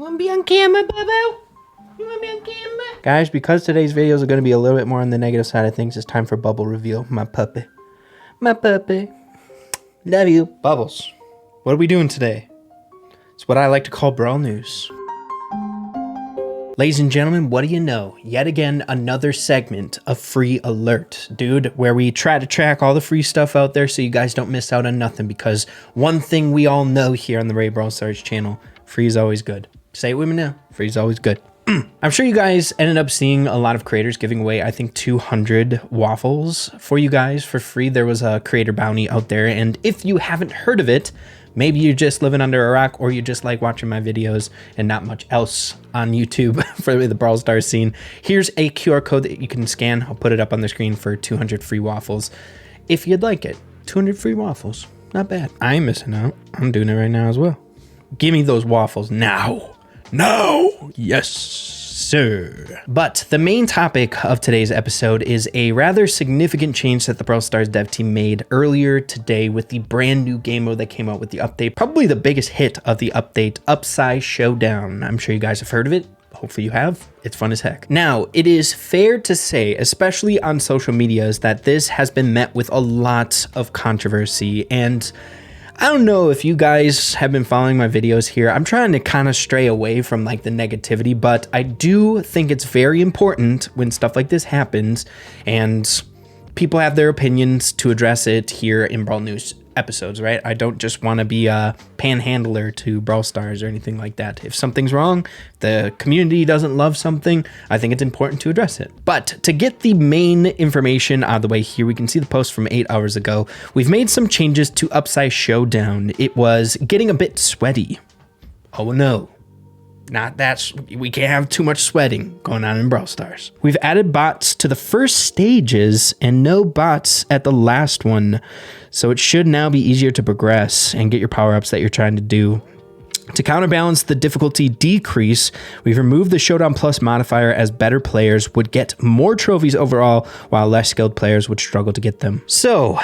Wanna be on camera, Bubbo? You wanna be on camera? Guys, because today's videos are gonna be a little bit more on the negative side of things, it's time for Bubble reveal. My puppy. My puppy. Love you. Bubbles. What are we doing today? It's what I like to call Brawl News. Ladies and gentlemen, what do you know? Yet again, another segment of Free Alert, dude, where we try to track all the free stuff out there so you guys don't miss out on nothing, because one thing we all know here on the BrawlStarRey channel, free is always good. Say it with me now, free is always good. I'm sure you guys ended up seeing a lot of creators giving away, I think, 200 waffles for you guys for free. There was a creator bounty out there, and if you haven't heard of it, maybe you're just living under a rock, or you just like watching my videos and not much else on YouTube for the Brawl Stars scene. Here's a QR code that you can scan. I'll put it up on the screen for 200 free waffles. If you'd like it, 200 free waffles, not bad. I ain't missing out. I'm doing it right now as well. Give me those waffles now. No! Yes, sir. But the main topic of today's episode is a rather significant change that the Brawl Stars dev team made earlier today with the brand new game mode that came out with the update. Probably the biggest hit of the update, Upside Showdown. I'm sure you guys have heard of it. Hopefully you have. It's fun as heck. Now, it is fair to say, especially on social medias, that this has been met with a lot of controversy, and I don't know if you guys have been following my videos here. I'm trying to kind of stray away from like the negativity, but I do think it's very important when stuff like this happens and people have their opinions to address it here in Brawl News episodes, right? I don't just want to be a panhandler to Brawl Stars or anything like that. If something's wrong, the community doesn't love something, I think it's important to address it. But to get the main information out of the way here, we can see the post from 8 hours ago. We've made some changes to Upside Showdown. It was getting a bit sweaty. Oh no. Not that, we can't have too much sweating going on in Brawl Stars. We've added bots to the first stages and no bots at the last one. So it should now be easier to progress and get your power-ups that you're trying to do. To counterbalance the difficulty decrease, we've removed the Showdown Plus modifier, as better players would get more trophies overall, while less skilled players would struggle to get them. So,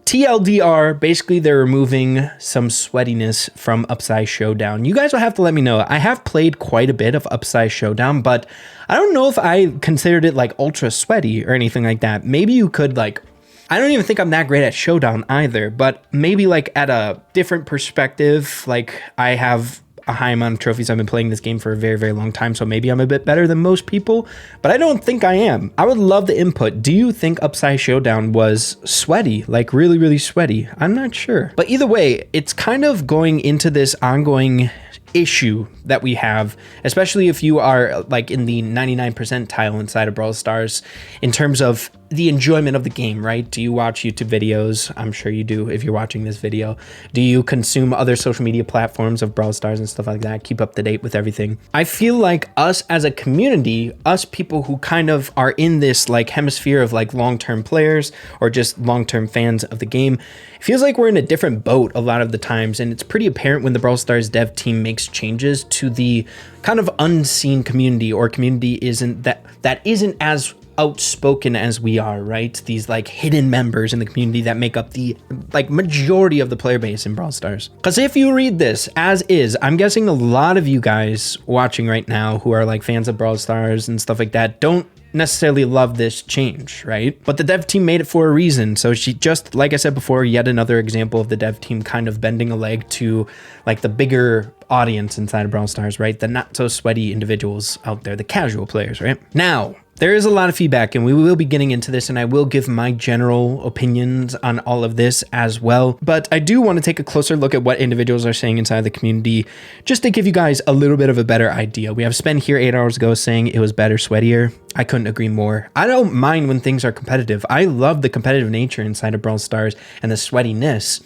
TLDR, basically they're removing some sweatiness from Upside Showdown. You guys will have to let me know. I have played quite a bit of Upside Showdown, but I don't know if I considered it like ultra sweaty or anything like that. Maybe you could like, I don't even think I'm that great at Showdown either, but maybe like at a different perspective, like I have a high amount of trophies. I've been playing this game for a very, very long time, so maybe I'm a bit better than most people, but I don't think I am. I would love the input. Do you think Upside Showdown was sweaty, like really, really sweaty? I'm not sure. But either way, it's kind of going into this ongoing issue that we have, especially if you are like in the 99 percentile inside of Brawl Stars in terms of the enjoyment of the game, right? Do you watch YouTube videos? I'm sure you do if you're watching this video. Do you consume other social media platforms of Brawl Stars and stuff like that? Keep up to date with everything. I feel like us as a community, us people who kind of are in this like hemisphere of like long-term players or just long-term fans of the game, it feels like we're in a different boat a lot of the times, and it's pretty apparent when the Brawl Stars dev team makes changes to the kind of unseen community, or community that isn't as outspoken as we are, right? These like hidden members in the community that make up the like majority of the player base in Brawl Stars. Because if you read this as is, I'm guessing a lot of you guys watching right now who are like fans of Brawl Stars and stuff like that don't necessarily love this change, right? But the dev team made it for a reason. So she just, like I said before, yet another example of the dev team kind of bending a leg to like the bigger audience inside of Brawl Stars, right? The not so sweaty individuals out there, the casual players, right? Now, there is a lot of feedback, and we will be getting into this, and I will give my general opinions on all of this as well. But I do want to take a closer look at what individuals are saying inside the community, just to give you guys a little bit of a better idea. We have Spen here 8 hours ago saying it was better, sweatier. I couldn't agree more. I don't mind when things are competitive. I love the competitive nature inside of Brawl Stars and the sweatiness,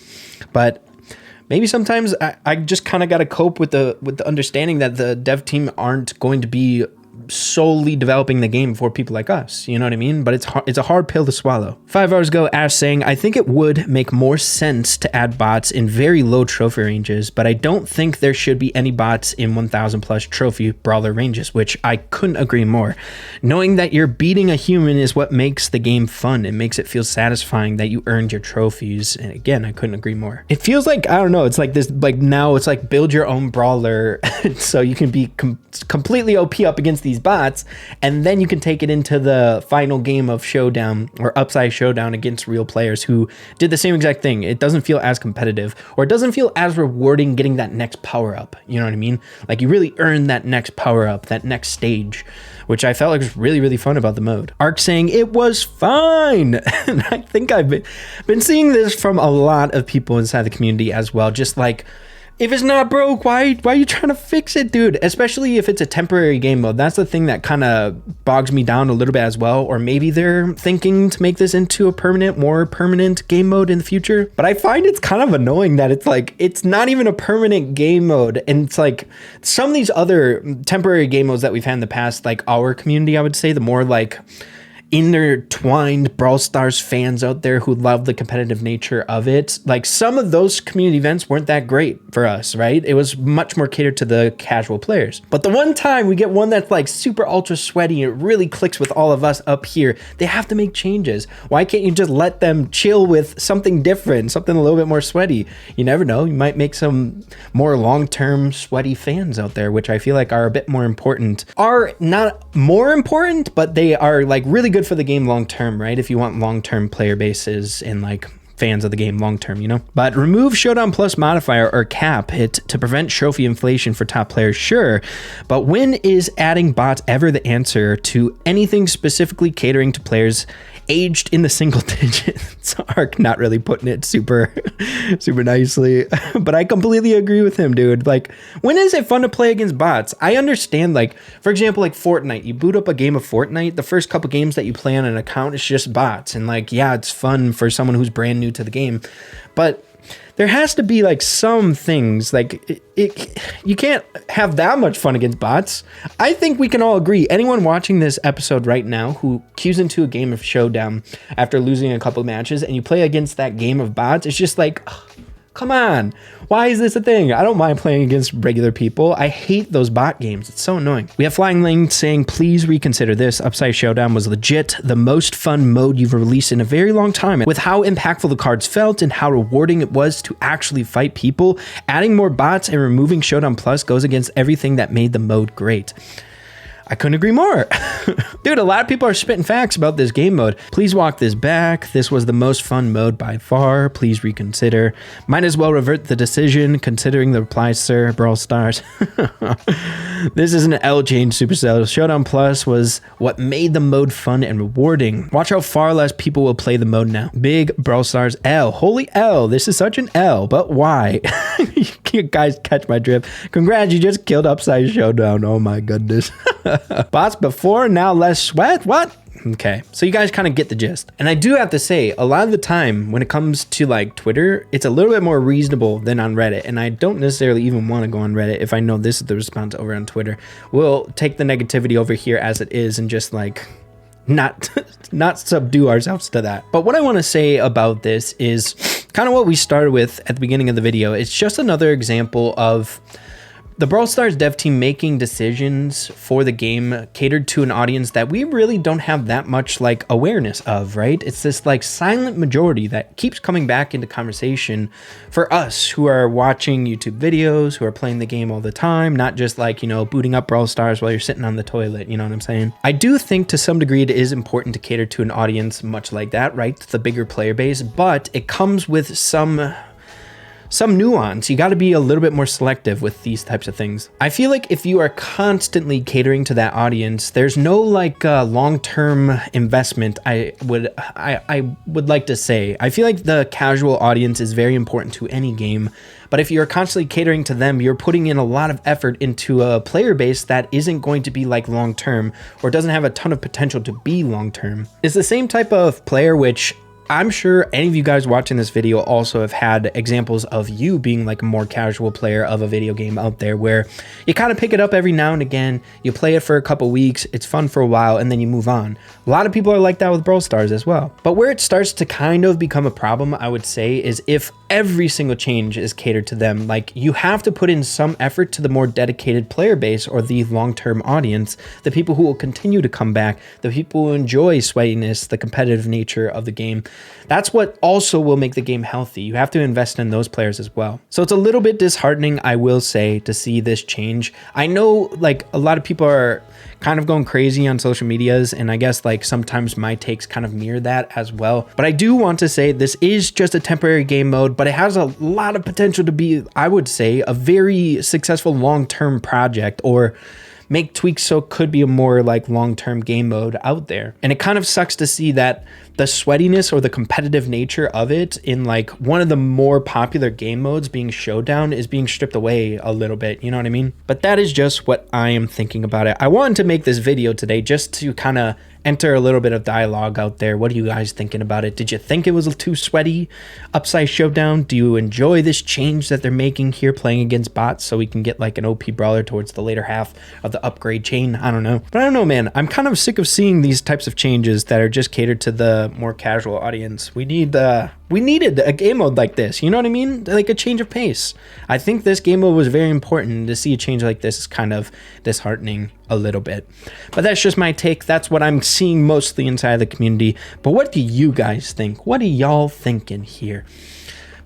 but maybe sometimes I just kind of got to cope with the understanding that the dev team aren't going to be solely developing the game for people like us, you know what I mean? But it's a hard pill to swallow. 5 hours ago, Ash saying, I think it would make more sense to add bots in very low trophy ranges, but I don't think there should be any bots in 1000 plus trophy brawler ranges, which I couldn't agree more. Knowing that you're beating a human is what makes the game fun. It makes it feel satisfying that you earned your trophies. And again, I couldn't agree more. It feels like, I don't know, it's like this, like now it's like build your own brawler so you can be completely OP up against these bots, and then you can take it into the final game of Showdown or Upside Showdown against real players who did the same exact thing. It doesn't feel as competitive, or it doesn't feel as rewarding getting that next power up. You know what I mean? Like you really earn that next power up, that next stage, which I felt like was really, really fun about the mode. Ark saying it was fine. And I think I've been seeing this from a lot of people inside the community as well. Just like, if it's not broke, why are you trying to fix it, dude? Especially if it's a temporary game mode. That's the thing that kind of bogs me down a little bit as well. Or maybe they're thinking to make this into a more permanent game mode in the future. But I find it's kind of annoying that it's like, it's not even a permanent game mode. And it's like some of these other temporary game modes that we've had in the past, like our community, I would say, the more like intertwined Brawl Stars fans out there who love the competitive nature of it. Like some of those community events weren't that great for us, right? It was much more catered to the casual players. But the one time we get one that's like super ultra sweaty, and it really clicks with all of us up here, they have to make changes. Why can't you just let them chill with something different, something a little bit more sweaty? You never know, you might make some more long-term sweaty fans out there, which I feel like are a bit more important. Are not more important, but they are like really good for the game long term, right? If you want long term player bases and like fans of the game long term, you know? But remove Showdown Plus modifier or cap it to prevent trophy inflation for top players, sure. But when is adding bots ever the answer to anything specifically catering to players aged in the single digits? Ark not really putting it super nicely, but I completely agree with him, dude. Like, when is it fun to play against bots? I understand, like, for example, like Fortnite, you boot up a game of Fortnite, the first couple games that you play on an account, it's just bots, and like, yeah, it's fun for someone who's brand new to the game, but there has to be like some things, like you can't have that much fun against bots. I think we can all agree, anyone watching this episode right now who queues into a game of Showdown after losing a couple matches and you play against that game of bots, it's just like, ugh, come on, why is this a thing? I don't mind playing against regular people. I hate those bot games. It's so annoying. We have Flying Lane saying, please reconsider this. Upside Showdown was legit the most fun mode you've released in a very long time. With how impactful the cards felt and how rewarding it was to actually fight people, adding more bots and removing Showdown Plus goes against everything that made the mode great. I couldn't agree more. Dude, a lot of people are spitting facts about this game mode. Please walk this back. This was the most fun mode by far. Please reconsider. Might as well revert the decision, considering the replies, sir. Brawl Stars. This is an L change, Supercell. Showdown Plus was what made the mode fun and rewarding. Watch how far less people will play the mode now. Big Brawl Stars L. Holy L. This is such an L, but why? You guys catch my drift. Congrats, you just killed Upside Showdown. Oh my goodness. Bots before, now less sweat? What? Okay, so you guys kind of get the gist. And I do have to say, a lot of the time when it comes to like Twitter, it's a little bit more reasonable than on Reddit. And I don't necessarily even want to go on Reddit if I know this is the response over on Twitter. We'll take the negativity over here as it is and just like not subdue ourselves to that. But what I want to say about this is kind of what we started with at the beginning of the video. It's just another example of the Brawl Stars dev team making decisions for the game catered to an audience that we really don't have that much like awareness of, right? It's this like silent majority that keeps coming back into conversation for us who are watching YouTube videos, who are playing the game all the time, not just like, you know, booting up Brawl Stars while you're sitting on the toilet, you know what I'm saying? I do think to some degree it is important to cater to an audience much like that, right? The bigger player base, but it comes with some nuance. You got to be a little bit more selective with these types of things. I feel like if you are constantly catering to that audience, there's no like long-term investment. I would like to say, I feel like the casual audience is very important to any game, but if you're constantly catering to them, you're putting in a lot of effort into a player base that isn't going to be like long-term or doesn't have a ton of potential to be long-term. It's the same type of player which I'm sure any of you guys watching this video also have had examples of you being like a more casual player of a video game out there, where you kind of pick it up every now and again, you play it for a couple weeks, it's fun for a while, and then you move on. A lot of people are like that with Brawl Stars as well. But where it starts to kind of become a problem, I would say, is if every single change is catered to them. Like, you have to put in some effort to the more dedicated player base or the long-term audience, the people who will continue to come back, the people who enjoy sweatiness, the competitive nature of the game. That's what also will make the game healthy. You have to invest in those players as well. So it's a little bit disheartening, I will say, to see this change. I know like a lot of people are kind of going crazy on social medias, and I guess like sometimes my takes kind of mirror that as well. But I do want to say this is just a temporary game mode, but it has a lot of potential to be, I would say, a very successful long-term project, or make tweaks so it could be a more like long-term game mode out there. And it kind of sucks to see that the sweatiness or the competitive nature of it in like one of the more popular game modes, being Showdown, is being stripped away a little bit, you know what I mean? But that is just what I am thinking about it. I wanted to make this video today just to kind of enter a little bit of dialogue out there. What are you guys thinking about it? Did you think it was too sweaty, Upsize Showdown? Do you enjoy this change that they're making here, playing against bots so we can get like an OP brawler towards the later half of the upgrade chain? I don't know. But I don't know, man. I'm kind of sick of seeing these types of changes that are just catered to the more casual audience. We needed a game mode like this, you know what I mean? Like a change of pace. I think this game mode was very important. To see a change like this is kind of disheartening a little bit. But that's just my take. That's what I'm seeing mostly inside the community. But what do you guys think? What are y'all thinking here?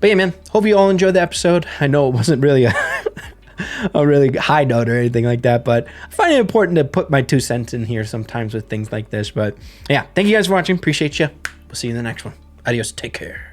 But yeah, man, hope you all enjoyed the episode. I know it wasn't really a really high note or anything like that, but I find it important to put my 2 cents in here sometimes with things like this. But yeah, thank you guys for watching. Appreciate you. We'll see you in the next one. Adios. Take care.